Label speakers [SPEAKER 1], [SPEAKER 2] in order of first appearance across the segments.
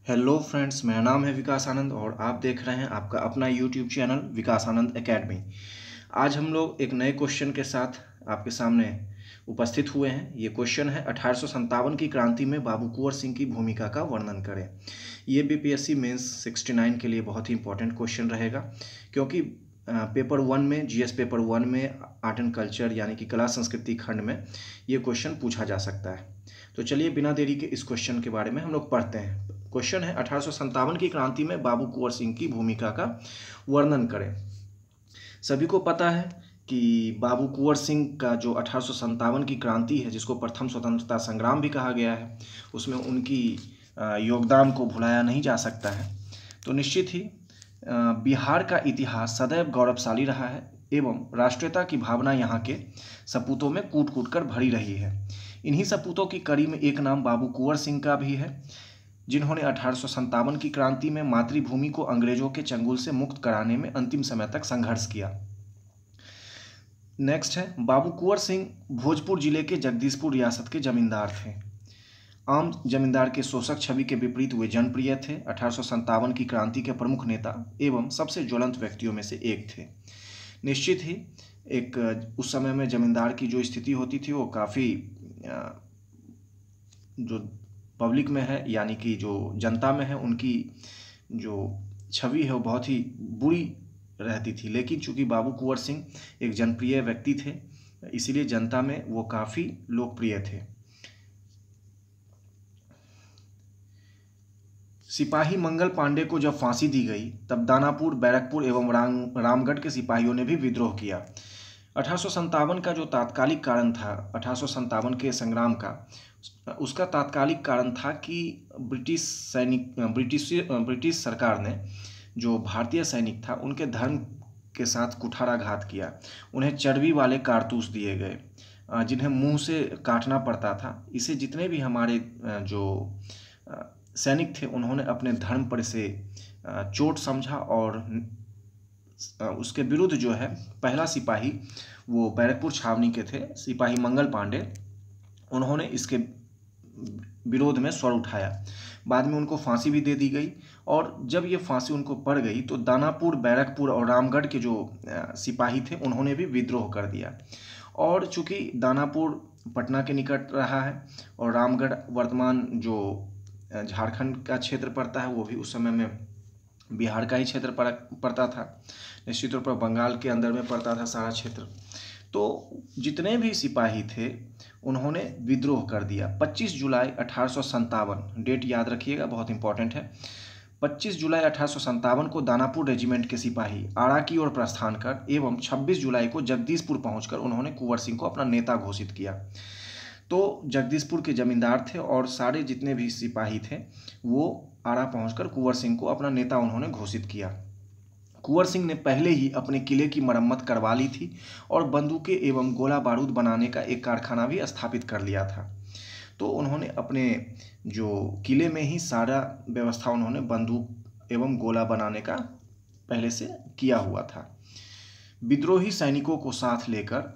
[SPEAKER 1] Hello friends, मेरा नाम है विकास आनंद और आप देख रहे हैं आपका अपना यूट्यूब चैनल विकास आनंद एकेडमी। आज हम लोग एक नए क्वेश्चन के साथ आपके सामने उपस्थित हुए हैं। ये क्वेश्चन है 1857 की क्रांति में बाबू कुंवर सिंह की भूमिका का वर्णन करें। ये बीपीएससी मेंस 69 के लिए बहुत ही इंपॉर्टेंट क्वेश्चन रहेगा, क्योंकि पेपर 1 में जीएस पेपर 1 में आर्ट एंड कल्चर यानी कि कला संस्कृति खंड में ये क्वेश्चन पूछा जा सकता है। तो चलिए बिना देरी के इस क्वेश्चन के बारे में हम लोग पढ़ते हैं। क्वेश्चन है 1857 की क्रांति में बाबू कुंवर सिंह की भूमिका का वर्णन करें। सभी को पता है कि बाबू कुंवर सिंह का जो 1857 की क्रांति है, जिसको प्रथम स्वतंत्रता संग्राम भी कहा गया है, उसमें उनकी योगदान को भुलाया नहीं जा सकता है। तो निश्चित ही बिहार का इतिहास सदैव गौरवशाली रहा है एवं राष्ट्रीयता की भावना यहाँ के सपूतों में कूट कूट कर भरी रही है। इन्हीं सपूतों की कड़ी में एक नाम बाबू कुंवर सिंह का भी है, जिन्होंने 1857 की क्रांति में मातृभूमि को अंग्रेजों के चंगुल से मुक्त कराने में अंतिम समय तक संघर्ष किया। नेक्स्ट है, बाबू कुंवर सिंह भोजपुर जिले के जगदीशपुर रियासत के जमींदार थे। आम जमींदार के शोषक छवि के विपरीत वे जनप्रिय थे। 1857 की क्रांति के प्रमुख नेता एवं सबसे ज्वलंत व्यक्तियों में से एक थे। निश्चित ही एक उस समय में जमींदार की जो स्थिति होती थी वो काफ़ी जो पब्लिक में है यानी कि जो जनता में है, उनकी जो छवि है वो बहुत ही बुरी रहती थी। लेकिन चूंकि बाबू कुंवर सिंह एक जनप्रिय व्यक्ति थे, इसीलिए जनता में वो काफ़ी लोकप्रिय थे। सिपाही मंगल पांडे को जब फांसी दी गई, तब दानापुर, बैरकपुर एवं रामगढ़ के सिपाहियों ने भी विद्रोह किया। 1857 का जो तात्कालिक कारण था, 1857 के संग्राम का, उसका तात्कालिक कारण था कि ब्रिटिश सरकार ने जो भारतीय सैनिक था उनके धर्म के साथ कुठाराघात किया। उन्हें चर्बी वाले कारतूस दिए गए, जिन्हें मुंह से काटना पड़ता था। इसे जितने भी हमारे जो सैनिक थे उन्होंने अपने धर्म पर इसे चोट समझा और उसके विरुद्ध जो है पहला सिपाही, वो बैरकपुर छावनी के थे, सिपाही मंगल पांडे, उन्होंने इसके विरोध में स्वर उठाया। बाद में उनको फांसी भी दे दी गई और जब ये फांसी उनको पड़ गई तो दानापुर, बैरकपुर और रामगढ़ के जो सिपाही थे उन्होंने भी विद्रोह कर दिया। और चूंकि दानापुर पटना के निकट रहा है और रामगढ़ वर्तमान जो झारखंड का क्षेत्र पड़ता है, वो भी उस समय में बिहार का ही क्षेत्र पड़ता था, निश्चित तौर पर बंगाल के अंदर में पड़ता था सारा क्षेत्र। तो जितने भी सिपाही थे उन्होंने विद्रोह कर दिया। 25 जुलाई 1857, डेट याद रखिएगा, बहुत इंपॉर्टेंट है। 25 जुलाई 1857 को दानापुर रेजिमेंट के सिपाही आरा की ओर प्रस्थान कर एवं 26 जुलाई को जगदीशपुर पहुंचकर उन्होंने कुंवर सिंह को अपना नेता घोषित किया। तो जगदीशपुर के जमींदार थे और सारे जितने भी सिपाही थे वो आरा पहुंचकर कुंवर सिंह को अपना नेता उन्होंने घोषित किया। कुंवर सिंह ने पहले ही अपने किले की मरम्मत करवा ली थी और बंदूकें एवं गोला बारूद बनाने का एक कारखाना भी स्थापित कर लिया था। तो उन्होंने अपने जो किले में ही सारा व्यवस्था उन्होंने बंदूक एवं गोला बनाने का पहले से किया हुआ था। विद्रोही सैनिकों को साथ लेकर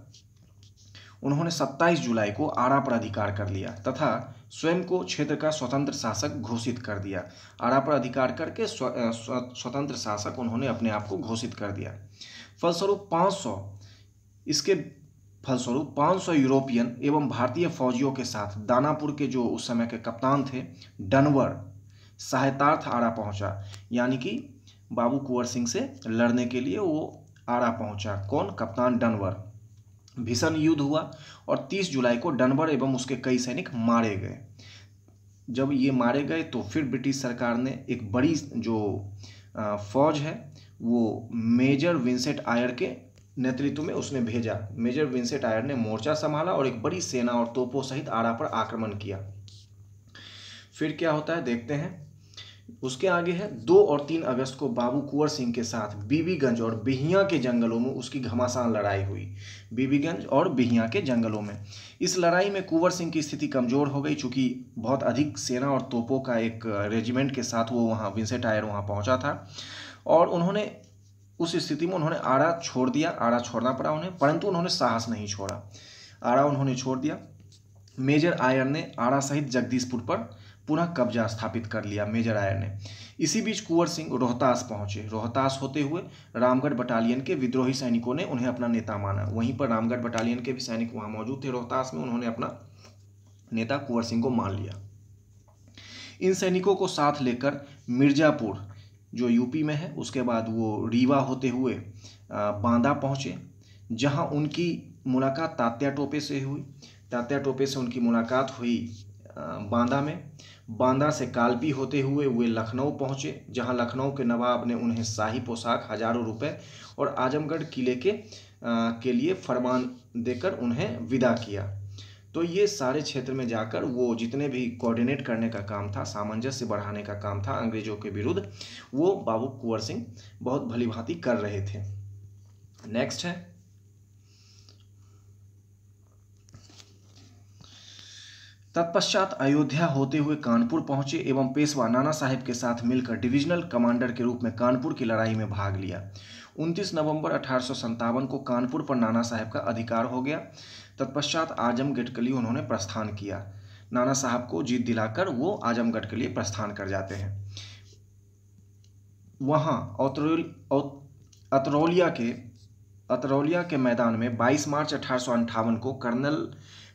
[SPEAKER 1] उन्होंने 27 जुलाई को आरा पर अधिकार कर लिया तथा स्वयं को क्षेत्र का स्वतंत्र शासक घोषित कर दिया। आरा पर अधिकार करके स्वतंत्र शासक उन्होंने अपने आप को घोषित कर दिया। इसके फलस्वरूप 500 यूरोपियन एवं भारतीय फौजियों के साथ दानापुर के जो उस समय के कप्तान थे डनवर सहायतार्थ आरा पहुंचा, यानी कि बाबू कुंवर सिंह से लड़ने के लिए वो आरा पहुंचा। कौन? कप्तान डनवर। भीषण युद्ध हुआ और 30 जुलाई को डनवर एवं उसके कई सैनिक मारे गए। जब ये मारे गए तो फिर ब्रिटिश सरकार ने एक बड़ी जो फौज है वो मेजर विंसेंट आयर के नेतृत्व में उसने भेजा। मेजर विंसेंट आयर ने मोर्चा संभाला और एक बड़ी सेना और तोपों सहित आरा पर आक्रमण किया। फिर क्या होता है देखते हैं। उसके आगे है 2 और 3 अगस्त को बाबू कुंवर सिंह के साथ बीबीगंज और बिहियां के जंगलों में उसकी घमासान लड़ाई हुई। बीबीगंज और बिहियां के जंगलों में इस लड़ाई में कुंवर सिंह की स्थिति कमजोर हो गई, चूंकि बहुत अधिक सेना और तोपों का एक रेजिमेंट के साथ वो वहाँ विंसेंट आयर वहाँ पहुँचा था और उन्होंने उस स्थिति में उन्होंने आरा छोड़ दिया। आरा छोड़ना पड़ा उन्हें, परंतु उन्होंने साहस नहीं छोड़ा। आरा उन्होंने छोड़ दिया। मेजर आयर ने आरा सहित जगदीशपुर पर पुनः कब्जा स्थापित कर लिया मेजर आयर ने। इसी बीच कुंवर सिंह रोहतास पहुंचे। रोहतास होते हुए रामगढ़ बटालियन के विद्रोही सैनिकों ने उन्हें अपना नेता माना। वहीं पर रामगढ़ बटालियन के भी सैनिक वहां मौजूद थे रोहतास में, उन्होंने अपना नेता कुंवर सिंह को मान लिया। इन सैनिकों को साथ लेकर मिर्जापुर जो यूपी में है, उसके बाद वो रीवा होते हुए बांदा पहुंचे, जहां उनकी मुलाकात तात्या टोपे से हुई। तात्या टोपे से उनकी मुलाकात हुई बांदा में। बांदा से कालपी होते हुए वे लखनऊ पहुंचे, जहां लखनऊ के नवाब ने उन्हें शाही पोशाक, हजारों रुपए और आजमगढ़ किले के लिए फरमान देकर उन्हें विदा किया। तो ये सारे क्षेत्र में जाकर वो जितने भी कोऑर्डिनेट करने का काम था, सामंजस्य बढ़ाने का काम था अंग्रेजों के विरुद्ध, वो बाबू कुंवर सिंह बहुत भलीभांति कर रहे थे। नेक्स्ट है तत्पश्चात अयोध्या होते हुए कानपुर पहुंचे एवं पेशवा नाना साहेब के साथ मिलकर डिविजनल कमांडर के रूप में कानपुर की लड़ाई में भाग लिया। 29 नवंबर 1857 को कानपुर पर नाना साहेब का अधिकार हो गया। तत्पश्चात आजमगढ़ के लिए उन्होंने प्रस्थान किया। नाना साहब को जीत दिलाकर वो आजमगढ़ के लिए प्रस्थान कर जाते हैं। वहां अतरौलिया के मैदान में 22 मार्च 1858 को कर्नल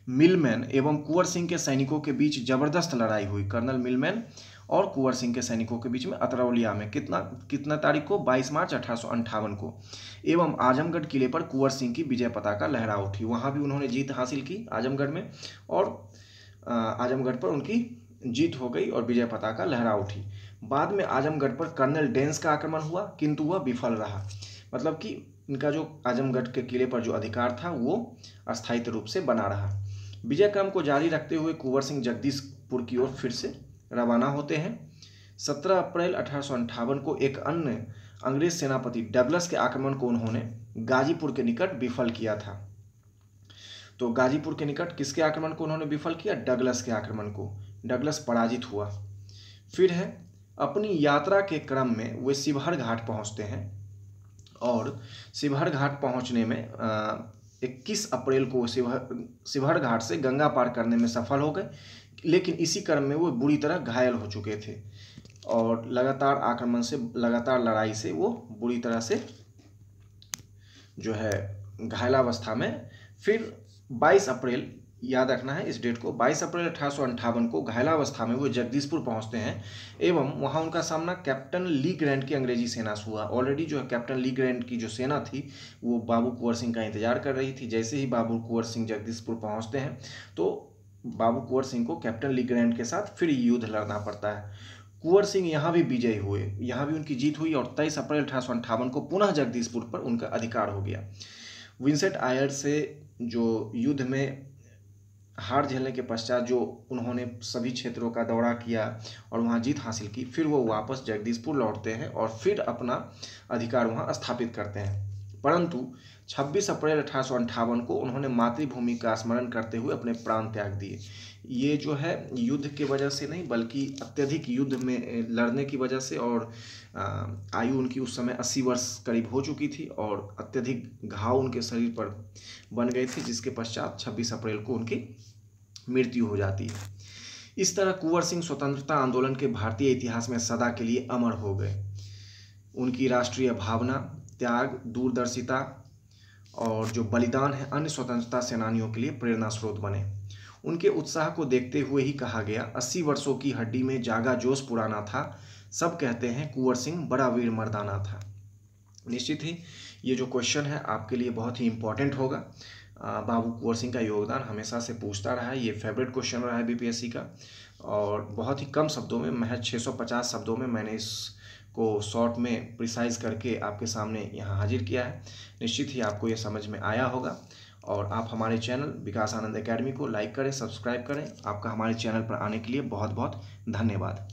[SPEAKER 1] मिलमैन एवं कुंवर सिंह के सैनिकों के बीच जबरदस्त लड़ाई हुई। कर्नल मिलमैन और कुंवर सिंह के सैनिकों के बीच में अतरौलिया में कितना तारीख को 22 मार्च 1858 को, एवं आजमगढ़ किले पर कुंवर सिंह की विजय पताका लहरा उठी। वहां भी उन्होंने जीत हासिल की आजमगढ़ में, और आजमगढ़ पर उनकी जीत हो गई और विजय पताका लहरा उठी। बाद में आजमगढ़ पर कर्नल डेंस का आक्रमण हुआ, किंतु वह विफल रहा। मतलब कि इनका जो आजमगढ़ के किले पर जो अधिकार था वो अस्थायी रूप से बना रहा। विजय क्रम को जारी रखते हुए कुंवर सिंह जगदीशपुर की ओर फिर से रवाना होते हैं। 17 अप्रैल 1858 को एक अन्य अंग्रेज सेनापति डगलस के आक्रमण को उन्होंने गाजीपुर के निकट विफल किया था। तो गाजीपुर के निकट किसके आक्रमण को उन्होंने विफल किया? डगलस के आक्रमण को। डगलस पराजित हुआ। फिर है अपनी यात्रा के क्रम में वे शिवहर घाट पहुंचते हैं, और शिवहर घाट पहुंचने में 21 अप्रैल को शिवहर घाट से गंगा पार करने में सफल हो गए, लेकिन इसी क्रम में वो बुरी तरह घायल हो चुके थे, और लगातार लड़ाई से वो बुरी तरह से जो है घायलावस्था में। फिर 22 अप्रैल, याद रखना है इस डेट को, 22 अप्रैल 1858 को घायलावस्था में वो जगदीशपुर पहुंचते हैं, एवं वहां उनका सामना कैप्टन ली ग्रैंट की अंग्रेजी सेना से हुआ। ऑलरेडी जो है कैप्टन ली ग्रैंट की जो सेना थी वो बाबू कुंवर सिंह का इंतजार कर रही थी। जैसे ही बाबू कुंवर सिंह जगदीशपुर पहुंचते हैं तो बाबू कुंवर सिंह को कैप्टन ली ग्रैंट के साथ फिर युद्ध लड़ना पड़ता है। कुंवर सिंह यहाँ भी विजयी हुए, यहाँ भी उनकी जीत हुई, और 23 अप्रैल 1858 को पुनः जगदीशपुर पर उनका अधिकार हो गया। विंसेंट आयर से जो युद्ध में हार झेलने के पश्चात जो उन्होंने सभी क्षेत्रों का दौरा किया और वहां जीत हासिल की, फिर वो वापस जगदीशपुर लौटते हैं और फिर अपना अधिकार वहां स्थापित करते हैं। परंतु 26 अप्रैल 1858 को उन्होंने मातृभूमि का स्मरण करते हुए अपने प्राण त्याग दिए। ये जो है युद्ध की वजह से नहीं, बल्कि अत्यधिक युद्ध में लड़ने की वजह से, और आयु उनकी उस समय 80 वर्ष करीब हो चुकी थी, और अत्यधिक घाव उनके शरीर पर बन गए थे, जिसके पश्चात 26 अप्रैल को उनकी मृत्यु हो जाती है। इस तरह कुंवर सिंह स्वतंत्रता आंदोलन के भारतीय इतिहास में सदा के लिए अमर हो गए। उनकी राष्ट्रीय भावना, त्याग, दूरदर्शिता और जो बलिदान है अन्य स्वतंत्रता सेनानियों के लिए प्रेरणा स्रोत बने। उनके उत्साह को देखते हुए ही कहा गया, 80 वर्षों की हड्डी में जागा जोश पुराना था, सब कहते हैं कुंवर सिंह बड़ा वीर मर्दाना था। निश्चित ही ये जो क्वेश्चन है आपके लिए बहुत ही इम्पोर्टेंट होगा। बाबू कुंवर सिंह का योगदान हमेशा से पूछता रहा है, ये फेवरेट क्वेश्चन रहा है बीपीएससी का, और बहुत ही कम शब्दों में, महज 650 शब्दों में मैंने इसको शॉर्ट में प्रिसाइज करके आपके सामने यहाँ हाजिर किया है। निश्चित ही आपको ये समझ में आया होगा, और आप हमारे चैनल विकास आनंद एकेडमी को लाइक करें, सब्सक्राइब करें। आपका हमारे चैनल पर आने के लिए बहुत बहुत धन्यवाद।